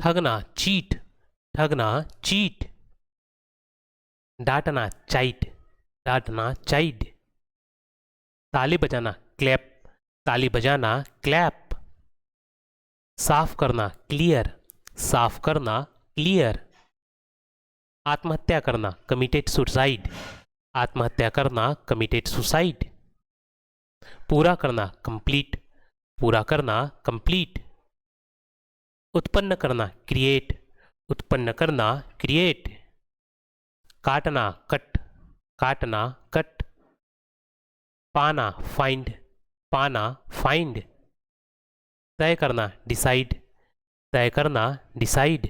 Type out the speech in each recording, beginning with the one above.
ठगना चीट, ठगना cheat. डांटना चाइट, डांटना child. ताली बजाना क्लैप, ताली बजाना क्लैप। साफ करना क्लियर, साफ करना क्लियर। आत्महत्या करना कमिटेड सुसाइड, आत्महत्या करना कमिटेड सुसाइड। पूरा करना कंप्लीट, पूरा करना कंप्लीट। उत्पन्न करना क्रिएट, उत्पन्न करना क्रिएट। काटना कट, काटना कट। पाना फाइंड, पाना फाइंड। तय करना डिसाइड, तय करना डिसाइड।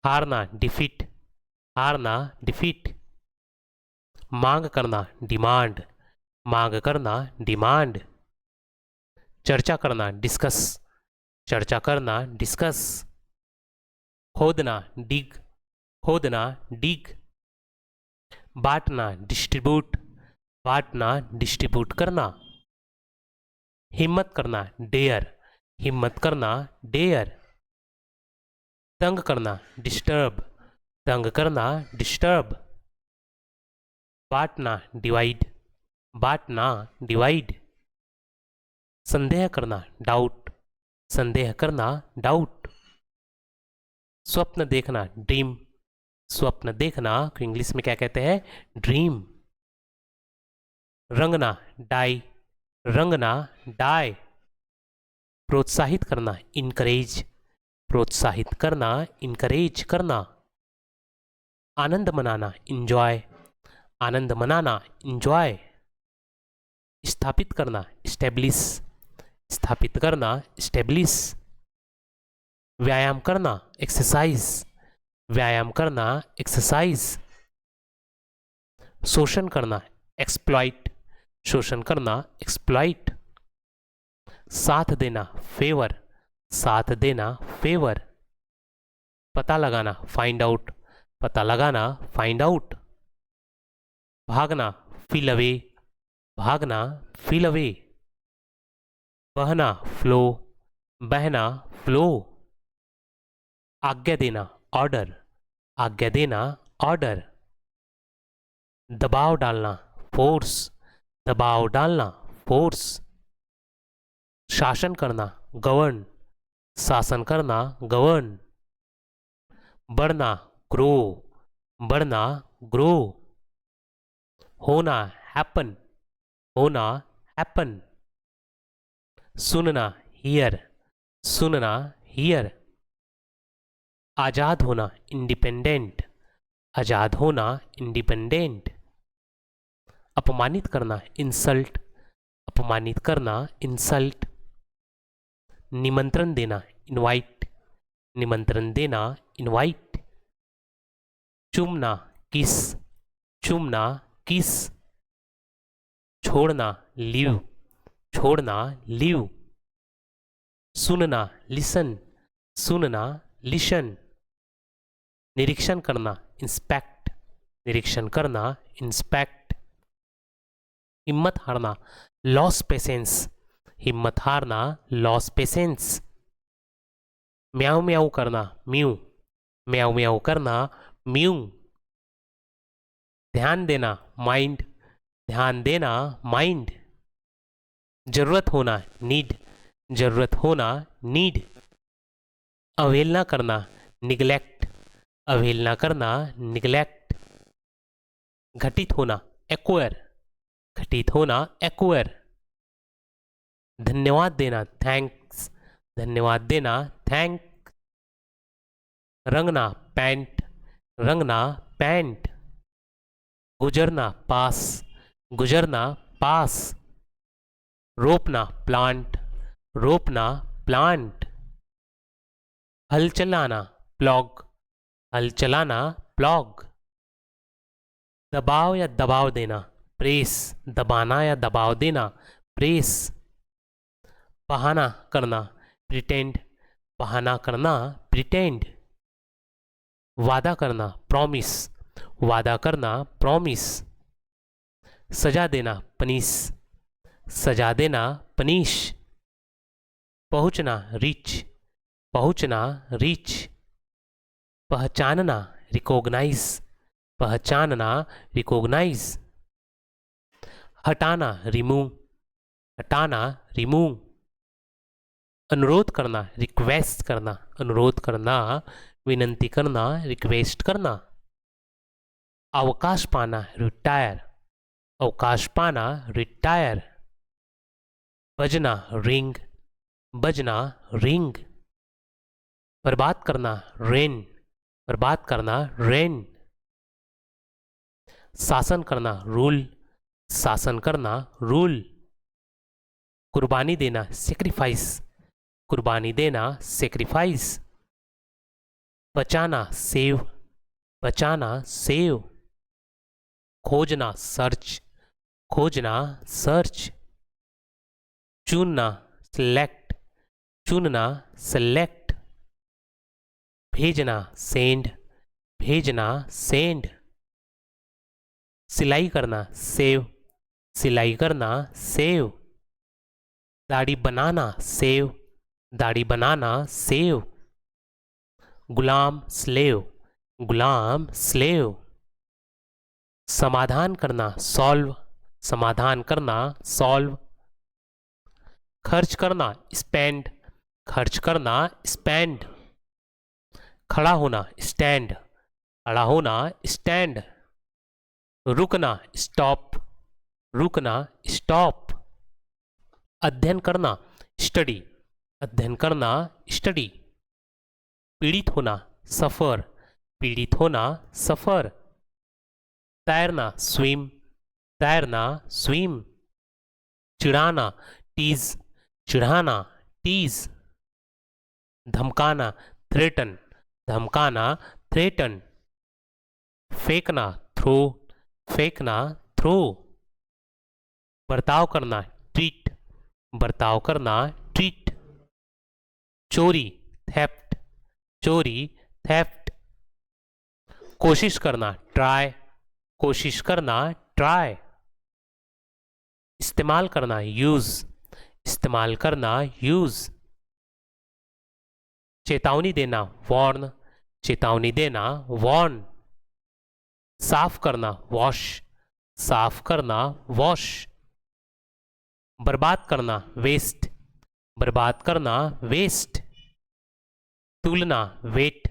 हारना डिफीट, हारना डिफीट। मांग करना डिमांड, मांग करना डिमांड। चर्चा करना डिस्कस, चर्चा करना डिस्कस। खोदना डिग, खोदना डिग। बांटना डिस्ट्रीब्यूट, बांटना डिस्ट्रीब्यूट करना। हिम्मत करना डेयर, हिम्मत करना डेयर। तंग करना डिस्टर्ब, तंग करना डिस्टर्ब। बांटना डिवाइड, बांटना डिवाइड। संदेह करना डाउट, संदेह करना डाउट। स्वप्न देखना ड्रीम, स्वप्न देखना को इंग्लिश में क्या कहते हैं, ड्रीम। रंगना डाई, रंगना डाई। प्रोत्साहित करना इनकरेज, प्रोत्साहित करना इनकरेज करना। आनंद मनाना इंजॉय, आनंद मनाना इंजॉय। स्थापित करना स्टेब्लिश, स्थापित करना स्टेब्लिश। व्यायाम करना एक्सरसाइज, व्यायाम करना एक्सरसाइज। शोषण करना एक्सप्लॉइट, शोषण करना एक्सप्लॉइट। साथ देना फेवर, साथ देना फेवर। पता लगाना फाइंड आउट, पता लगाना फाइंड आउट। भागना फील अवे, भागना फील अवे। बहना फ्लो, बहना फ्लो। आज्ञा देना ऑर्डर, आज्ञा देना ऑर्डर। दबाव डालना फोर्स, दबाव डालना फोर्स। शासन करना गवर्न, शासन करना गवर्न। बढ़ना ग्रो, बढ़ना ग्रो। होना हैपन, होना हैपन। सुनना हियर, सुनना हियर। आज़ाद होना इंडिपेंडेंट, आज़ाद होना इंडिपेंडेंट। अपमानित करना इंसल्ट, अपमानित करना इंसल्ट। निमंत्रण देना इनवाइट, निमंत्रण देना इनवाइट। चूमना किस, चूमना किस। छोड़ना लीव, छोड़ना लीव। सुनना लिसन, सुनना लिशन। निरीक्षण करना इंस्पेक्ट, निरीक्षण करना इंस्पेक्ट। हिम्मत हारना लॉस पेशेंस, हिम्मत हारना लॉस पेशेंस। म्याऊ म्याऊ करना म्यू, म्याऊ म्याऊ करना म्यू। ध्यान देना माइंड, ध्यान देना माइंड। जरूरत होना नीड, जरूरत होना नीड। अवहेलना करना निगलेक्ट, अवहेलना करना निगलेक्ट। घटित होना एक्वायर, घटित होना एक्वायर। धन्यवाद देना थैंक्स, धन्यवाद देना थैंक। रंगना पैंट, रंगना पैंट। गुजरना पास, गुजरना पास। रोपना प्लांट, रोपना प्लांट। हल चलाना प्लॉग, हल चलाना प्लॉग। दबाव या दबाव देना प्रेस, दबाना या दबाव देना प्रेस। बहाना करना प्रिटेंड, बहाना करना प्रिटेंड। वादा करना प्रॉमिस, वादा करना प्रॉमिस। सजा देना पनिश, सजा देना पनिश। पहुंचना रीच, पहुंचना रीच, पहचानना रिकॉग्नाइज, पहचानना रिकॉग्नाइज, हटाना रिमूव, हटाना रिमूव, अनुरोध करना रिक्वेस्ट करना, अनुरोध करना विनंती करना रिक्वेस्ट करना, अवकाश पाना रिटायर, अवकाश पाना रिटायर, बजना रिंग, बजना रिंग, बर्बाद करना रेन, बर्बाद करना रेन, शासन करना रूल, शासन करना रूल, कुर्बानी देना सेक्रीफाइस, कुर्बानी देना सेक्रीफाइस, बचाना सेव, बचाना सेव, खोजना सर्च, खोजना सर्च, चुनना सिलेक्ट, चुनना सेलेक्ट, भेजना सेंड, भेजना सेंड, सिलाई करना सेव, सिलाई करना सेव, दाढ़ी बनाना सेव, दाढ़ी बनाना सेव, गुलाम स्लेव, गुलाम स्लेव, समाधान करना सॉल्व, समाधान करना सॉल्व, खर्च करना स्पेंड, खर्च करना स्पेंड, खड़ा होना स्टैंड, खड़ा होना स्टैंड, रुकना स्टॉप, रुकना स्टॉप, अध्ययन करना स्टडी, अध्ययन करना स्टडी, पीड़ित होना सफर, पीड़ित होना सफर, तैरना स्विम, तैरना स्विम, चिढ़ाना टीज, चिढ़ाना टीज, धमकाना थ्रेटन, धमकाना थ्रेटन, फेंकना थ्रो, फेंकना थ्रो, बर्ताव करना ट्रीट, बर्ताव करना ट्रीट, चोरी थेफ्ट, चोरी थेफ्ट, कोशिश करना ट्राई, कोशिश करना ट्राई, इस्तेमाल करना यूज, इस्तेमाल करना यूज, चेतावनी देना वार्न, चेतावनी देना वार्न, साफ करना वॉश, साफ करना वॉश, बर्बाद करना वेस्ट, बर्बाद करना वेस्ट, तुलना वेट,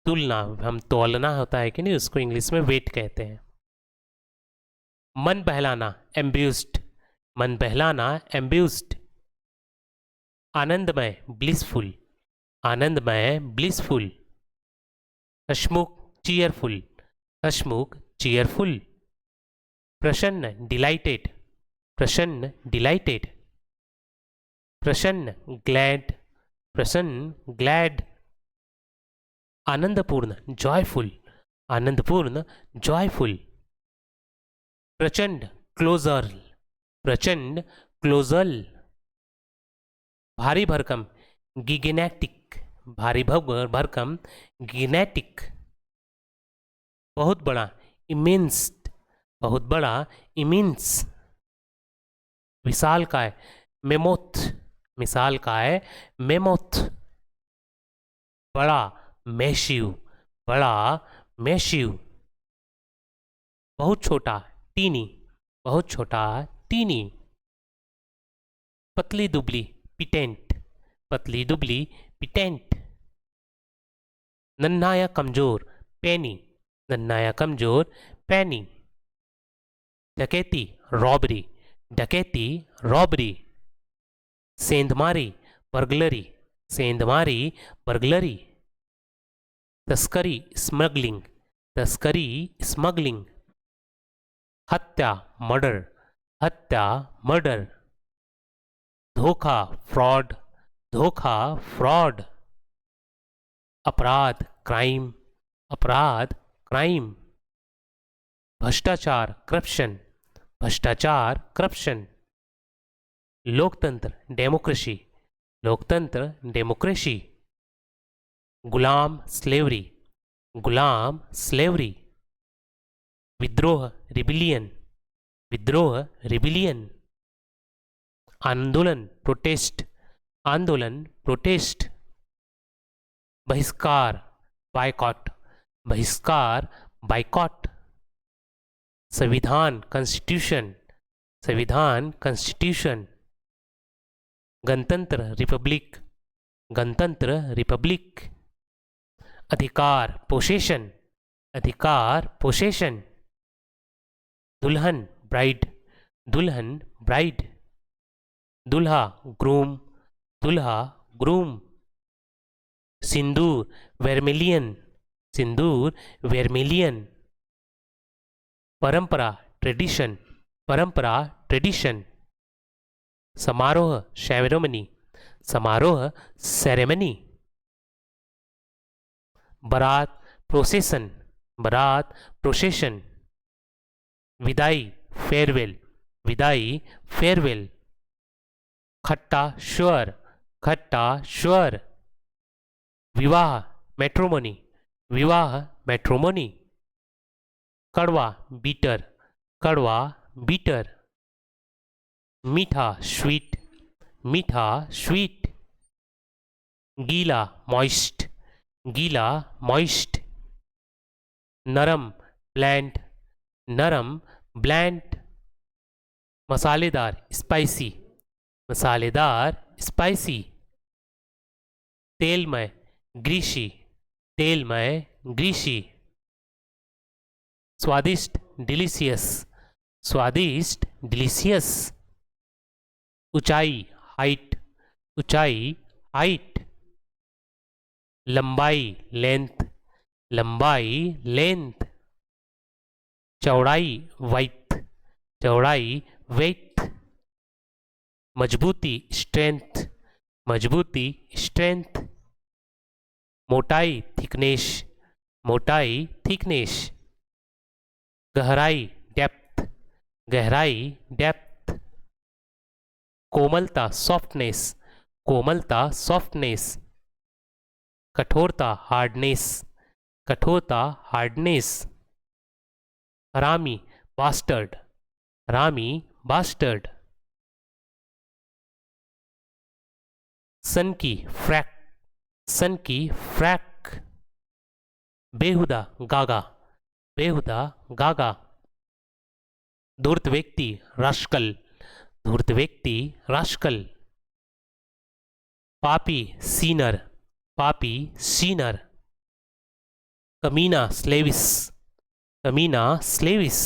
तुलना हम तौलना होता है कि नहीं, उसको इंग्लिश में वेट कहते हैं, मन बहलाना एम्ब्यूस्ड, मन बहलाना एम्ब्यूस्ड, आनंदमय ब्लिसफुल, आनंदमय ब्लिसफुल, हसमुख चीयरफुल, हसमुख चीयरफुल, प्रसन्न डिलाइटेड, प्रसन्न डिलाइटेड, प्रसन्न ग्लैड, प्रसन्न ग्लैड, आनंदपूर्ण जॉयफुल, आनंदपूर्ण जॉयफुल, प्रचंड क्लोजर, प्रचंड क्लोजल, भारी भरकम गिगेनेटिक, भारी भरकम गिगेनेटिक, बहुत बड़ा इमेंस, बहुत बड़ा इमेंस, विशाल काय मेमोथ, मिसाल काय मेमोथ, बड़ा मैशिव, बड़ा मैशिव, बहुत छोटा टीनी, बहुत छोटा टीनी, पतली दुबली पिटेंट, पतली दुबली पिटेंट, नन्हा या कमजोर पैनी, नन्हा या कमजोर पैनी, डकैती रॉबरी, डकैती रॉबरी, सेंधमारी बर्गलरी, सेंधमारी बर्गलरी, तस्करी स्मगलिंग, तस्करी स्मगलिंग, हत्या मर्डर, हत्या मर्डर, धोखा फ्रॉड, धोखा फ्रॉड, अपराध क्राइम, अपराध क्राइम, भ्रष्टाचार करप्शन, भ्रष्टाचार करप्शन, लोकतंत्र डेमोक्रेसी, लोकतंत्र डेमोक्रेसी, गुलाम स्लेवरी, गुलाम स्लेवरी, विद्रोह रिबिलियन, विद्रोह रिबिलियन, आंदोलन प्रोटेस्ट, आंदोलन प्रोटेस्ट, बहिष्कार बायकॉट, बहिष्कार बायकॉट। संविधान कॉन्स्टिट्यूशन, संविधान कॉन्स्टिट्यूशन। गणतंत्र रिपब्लिक, गणतंत्र रिपब्लिक। अधिकार पोसेशन, अधिकार पोसेशन। दुल्हन ब्राइड, दुल्हन ब्राइड। दुल्हा ग्रूम, दुल्हा ग्रूम। सिंदूर वेरमिलियन, सिंदूर वेरमिलियन। परंपरा ट्रेडिशन, परंपरा ट्रेडिशन। समारोह सेरेमनी, समारोह सेरेमनी। बारात प्रोसेशन, बारात प्रोसेशन। विदाई फेयरवेल, विदाई फेयरवेल। खट्टा श्वर, खट्टा श्वर। विवाह मैट्रोमनी, विवाह मैट्रोमनी। कड़वा बीटर, कड़वा बीटर। मीठा स्वीट, मीठा स्वीट। गीला मॉइस्ट, गीला मॉइस्ट। नरम ब्लैंड, नरम ब्लैंड। मसालेदार स्पाइसी, मसालेदार स्पाइसी। तेलमय ग्रीसी, तेलमय ग्रीसी। स्वादिष्ट डिलीशियस, स्वादिष्ट डिलीशियस। ऊंचाई हाइट, ऊंचाई हाइट। लंबाई लेंथ, लंबाई लेंथ। चौड़ाई वाइथ, चौड़ाई वेथ। मजबूती स्ट्रेंथ, मजबूती स्ट्रेंथ। मोटाई थिकनेस, मोटाई थिकनेस। गहराई डेप्थ, गहराई डेप्थ। कोमलता सॉफ्टनेस, कोमलता सॉफ्टनेस। कठोरता हार्डनेस, कठोरता हार्डनेस। हरामी बास्टर्ड, हरामी बास्टर्ड। सन की फ्रैक, सन की फ्रैक। बेहुदा गागा, बेहुदा गागा। धूर्त व्यक्ति रास्कल, धूर्त व्यक्ति रास्कल। पापी सीनर, पापी सीनर। कमीना स्लेविस, कमीना स्लेविस।